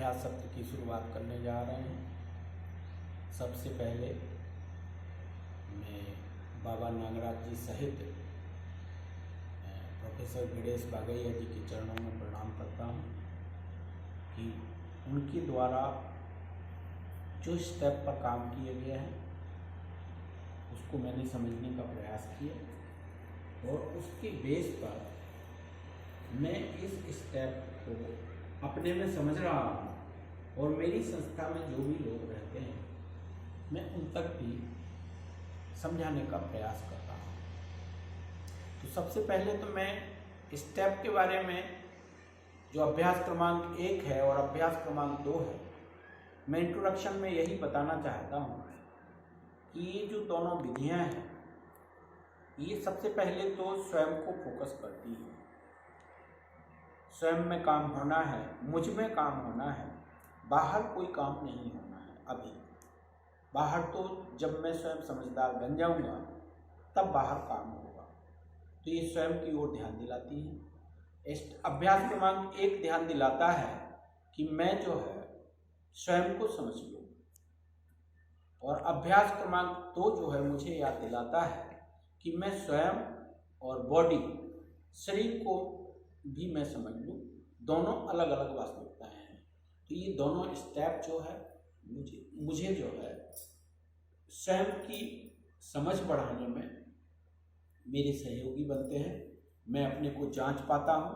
अभ्यास सत्र की शुरुआत करने जा रहे हैं। सबसे पहले मैं बाबा नागराज जी सहित प्रोफेसर गणेश बागैया जी के चरणों में प्रणाम करता हूँ कि उनके द्वारा जो स्टेप पर काम किया गया है उसको मैंने समझने का प्रयास किया और उसके बेस पर मैं इस स्टेप को अपने में समझ रहा हूँ और मेरी संस्था में जो भी लोग रहते हैं मैं उन तक भी समझाने का प्रयास करता हूँ। तो सबसे पहले तो मैं स्टेप के बारे में जो अभ्यास क्रमांक 1 है और अभ्यास क्रमांक 2 है, मैं इंट्रोडक्शन में यही बताना चाहता हूँ कि ये जो दोनों विधियाँ हैं ये सबसे पहले तो स्वयं को फोकस करती है। स्वयं में काम होना है, मुझ में काम होना है, बाहर कोई काम नहीं होना है। अभी बाहर तो जब मैं स्वयं समझदार बन जाऊंगा तब बाहर काम होगा। तो ये स्वयं की ओर ध्यान दिलाती है। अभ्यास क्रमांक 1 ध्यान दिलाता है कि मैं जो है स्वयं को समझ लूँ, और अभ्यास क्रमांक 2 जो है मुझे याद दिलाता है कि मैं स्वयं और बॉडी, शरीर को भी मैं समझ लूँ। दोनों अलग अलग वास्तविकताएं हैं। तो ये दोनों स्टेप जो है मुझे जो है स्वयं की समझ बढ़ाने में मेरे सहयोगी बनते हैं। मैं अपने को जांच पाता हूँ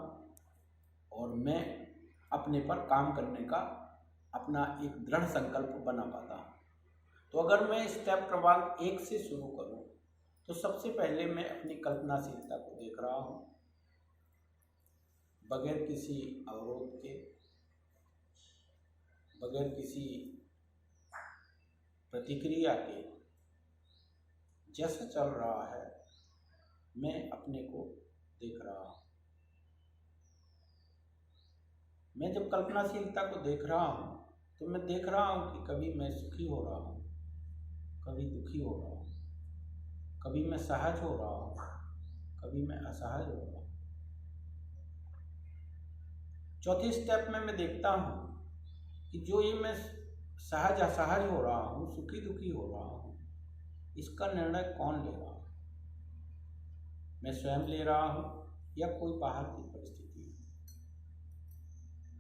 और मैं अपने पर काम करने का अपना एक दृढ़ संकल्प बना पाता हूँ। तो अगर मैं स्टेप क्रमांक 1 से शुरू करूँ तो सबसे पहले मैं अपनी कल्पनाशीलता को देख रहा हूँ, बगैर किसी अवरोध के, बगैर किसी प्रतिक्रिया के, जैसा चल रहा है मैं अपने को देख रहा हूँ। मैं जब कल्पनाशीलता को देख रहा हूँ तो मैं देख रहा हूँ कि कभी मैं सुखी हो रहा हूँ, कभी दुखी हो रहा हूँ, कभी मैं सहज हो रहा हूँ, कभी मैं असहज हो रहा हूँ। चौथे स्टेप में मैं देखता हूँ कि जो ये मैं सहज असहज हो रहा हूँ, सुखी दुखी हो रहा हूँ, इसका निर्णय कौन ले रहा है? मैं स्वयं ले रहा हूँ या कोई बाहर की परिस्थिति है?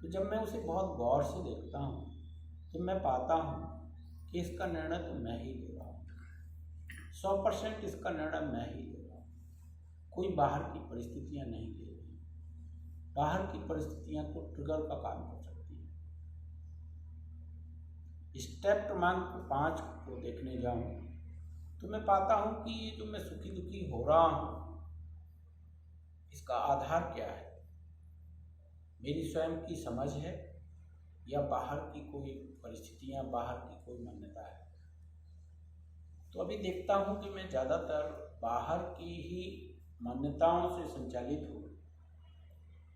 तो जब मैं उसे बहुत गौर से देखता हूँ तो मैं पाता हूँ कि इसका निर्णय तो मैं ही ले रहा हूँ। 100% इसका निर्णय मैं ही ले रहा हूँ। कोई बाहर की परिस्थितियाँ नहीं ले रही। बाहर की परिस्थितियाँ तो ट्रिगर का काम कर सकती है। स्टेप क्रमांक 5 को देखने जाऊँ तो मैं पाता हूँ कि ये जो मैं सुखी दुखी हो रहा हूँ इसका आधार क्या है? मेरी स्वयं की समझ है या बाहर की कोई परिस्थितियाँ, बाहर की कोई मान्यता है? तो अभी देखता हूँ कि मैं ज़्यादातर बाहर की ही मान्यताओं से संचालित हूँ।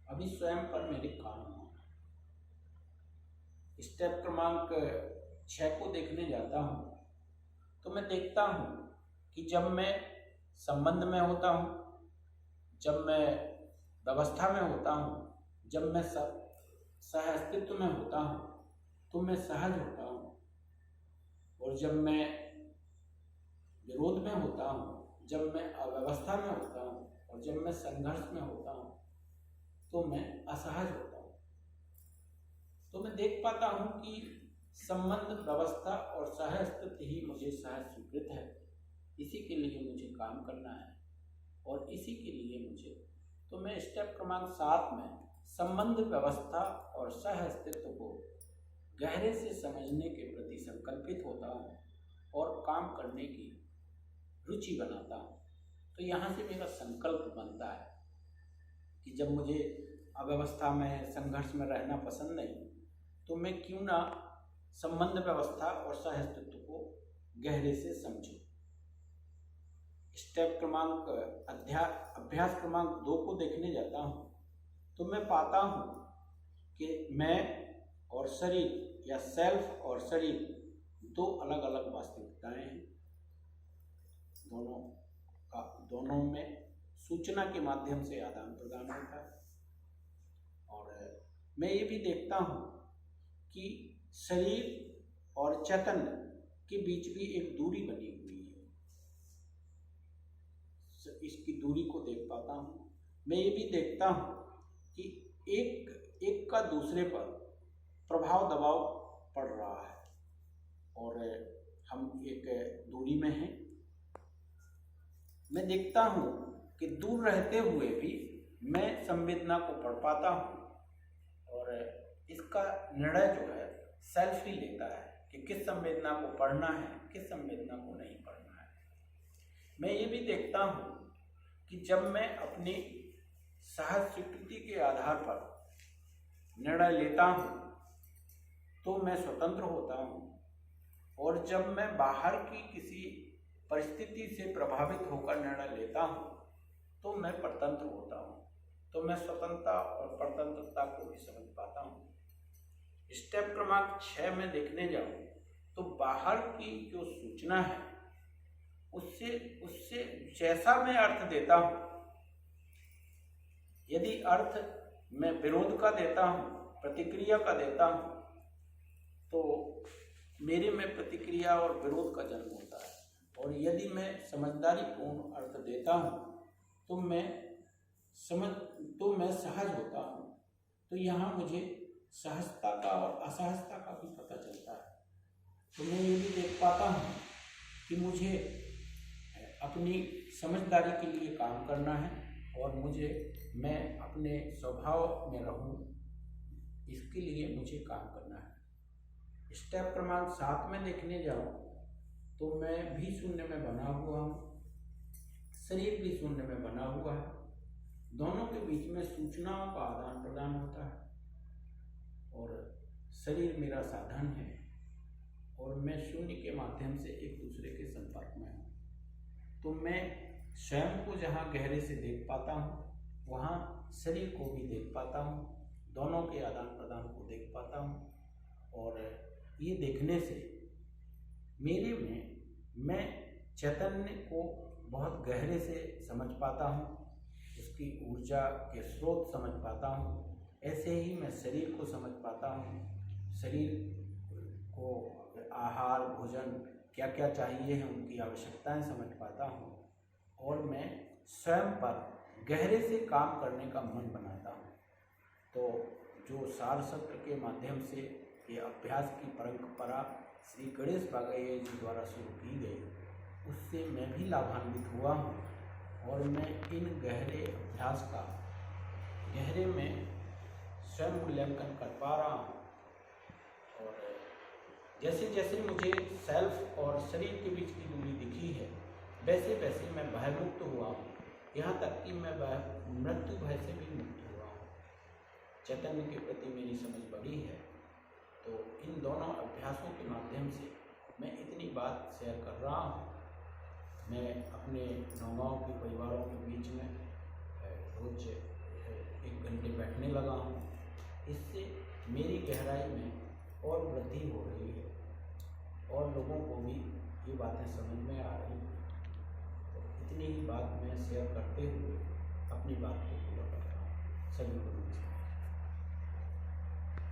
अभी स्वयं पर मेरे काम होना है। स्टेप क्रमांक 6 को देखने जाता हूँ तो मैं देखता हूँ कि जब मैं संबंध में होता हूँ, जब मैं व्यवस्था में होता हूँ, जब मैं सह अस्तित्व में होता हूँ तो मैं सहज होता हूँ, और जब मैं विरोध में होता हूँ, जब मैं अव्यवस्था में होता हूँ और जब मैं संघर्ष में होता हूँ तो मैं असहज होता हूँ। तो मैं देख पाता हूँ कि संबंध, व्यवस्था और सह अस्तित्व ही मुझे सहज स्वीकृत है। इसी के लिए मुझे काम करना है और इसी के लिए मुझे, तो मैं स्टेप क्रमांक 7 में संबंध, व्यवस्था और सह अस्तित्व को गहरे से समझने के प्रति संकल्पित होता हूँ और काम करने की रुचि बनाता हूँ। तो यहाँ से मेरा संकल्प बनता है कि जब मुझे अव्यवस्था में, संघर्ष में रहना पसंद नहीं, तो मैं क्यों ना संबंध, व्यवस्था और सह अस्तित्व को गहरे से समझूं। स्टेप क्रमांक अभ्यास क्रमांक 2 को देखने जाता हूँ तो मैं पाता हूँ कि मैं और शरीर या सेल्फ और शरीर दो अलग अलग वास्तविकताएं हैं। दोनों में सूचना के माध्यम से आदान प्रदान होता है। और मैं ये भी देखता हूँ कि शरीर और चैतन्य के बीच भी एक दूरी बनी हुई है। इसकी दूरी को देख पाता हूँ। मैं ये भी देखता हूँ कि एक का दूसरे पर प्रभाव दबाव पड़ रहा है और हम एक दूरी में हैं। मैं देखता हूँ कि दूर रहते हुए भी मैं संवेदना को पढ़ पाता हूँ और इसका निर्णय जो है सेल्फ ही लेता है कि किस संवेदना को पढ़ना है, किस संवेदना को नहीं पढ़ना है। मैं ये भी देखता हूँ कि जब मैं अपनी सहज स्वीकृति के आधार पर निर्णय लेता हूँ तो मैं स्वतंत्र होता हूँ और जब मैं बाहर की किसी परिस्थिति से प्रभावित होकर निर्णय लेता हूँ तो मैं परतंत्र होता हूँ। तो मैं स्वतंत्रता और परतंत्रता को भी समझ पाता हूँ। स्टेप क्रमांक 6 में देखने जाऊँ तो बाहर की जो सूचना है उससे जैसा मैं अर्थ देता हूँ, यदि अर्थ मैं विरोध का देता हूँ, प्रतिक्रिया का देता हूँ, तो मेरे में प्रतिक्रिया और विरोध का जन्म होता है। और यदि मैं समझदारी पूर्ण अर्थ देता हूँ तो मैं सहज होता हूँ। तो यहाँ मुझे सहजता का और असहजता का भी पता चलता है। तो मैं ये भी देख पाता हूँ कि मुझे अपनी समझदारी के लिए काम करना है और मैं अपने स्वभाव में रहूं, इसके लिए मुझे काम करना है। स्टेप क्रमांक 7 में देखने जाऊं तो मैं भी शून्य में बना हुआ हूँ, शरीर भी शून्य में बना हुआ है। दोनों के बीच में सूचनाओं का आदान प्रदान होता है और शरीर मेरा साधन है और मैं शून्य के माध्यम से एक दूसरे के संपर्क में हूँ। तो मैं स्वयं को जहाँ गहरे से देख पाता हूँ वहाँ शरीर को भी देख पाता हूँ, दोनों के आदान प्रदान को देख पाता हूँ। और ये देखने से मेरे में मैं चैतन्य को बहुत गहरे से समझ पाता हूँ, उसकी ऊर्जा के स्रोत समझ पाता हूँ। ऐसे ही मैं शरीर को समझ पाता हूँ, शरीर को आहार भोजन क्या क्या चाहिए है उनकी आवश्यकताएं समझ पाता हूँ और मैं स्वयं पर गहरे से काम करने का मन बनाता हूँ। तो जो सार सत्र के माध्यम से ये अभ्यास की परंपरा श्री गणेश बागैया जी द्वारा शुरू की गई, उससे मैं भी लाभान्वित हुआ हूँ और मैं इन गहरे अभ्यास का गहरे में स्वयं मूल्यांकन कर पा रहा हूँ। और जैसे जैसे मुझे सेल्फ और शरीर के बीच की दूरी दिखी है वैसे वैसे मैं भयमुक्त हुआ हूँ, यहाँ तक कि मैं मृत्यु भय से भी मुक्त हुआ हूँ। चैतन्य के प्रति मेरी समझ बढ़ी है। तो इन दोनों अभ्यासों के माध्यम से मैं इतनी बात शेयर कर रहा हूँ। मैं अपने नौगांव के परिवारों के बीच में रोज 1 घंटे बैठने लगा हूँ। इससे मेरी गहराई में और वृद्धि हो रही है और लोगों को भी ये बातें समझ में आ रही हैं। तो इतनी ही बात मैं शेयर करते हुए अपनी बात को पूरा करता हूँ। सभी को नमस्कार।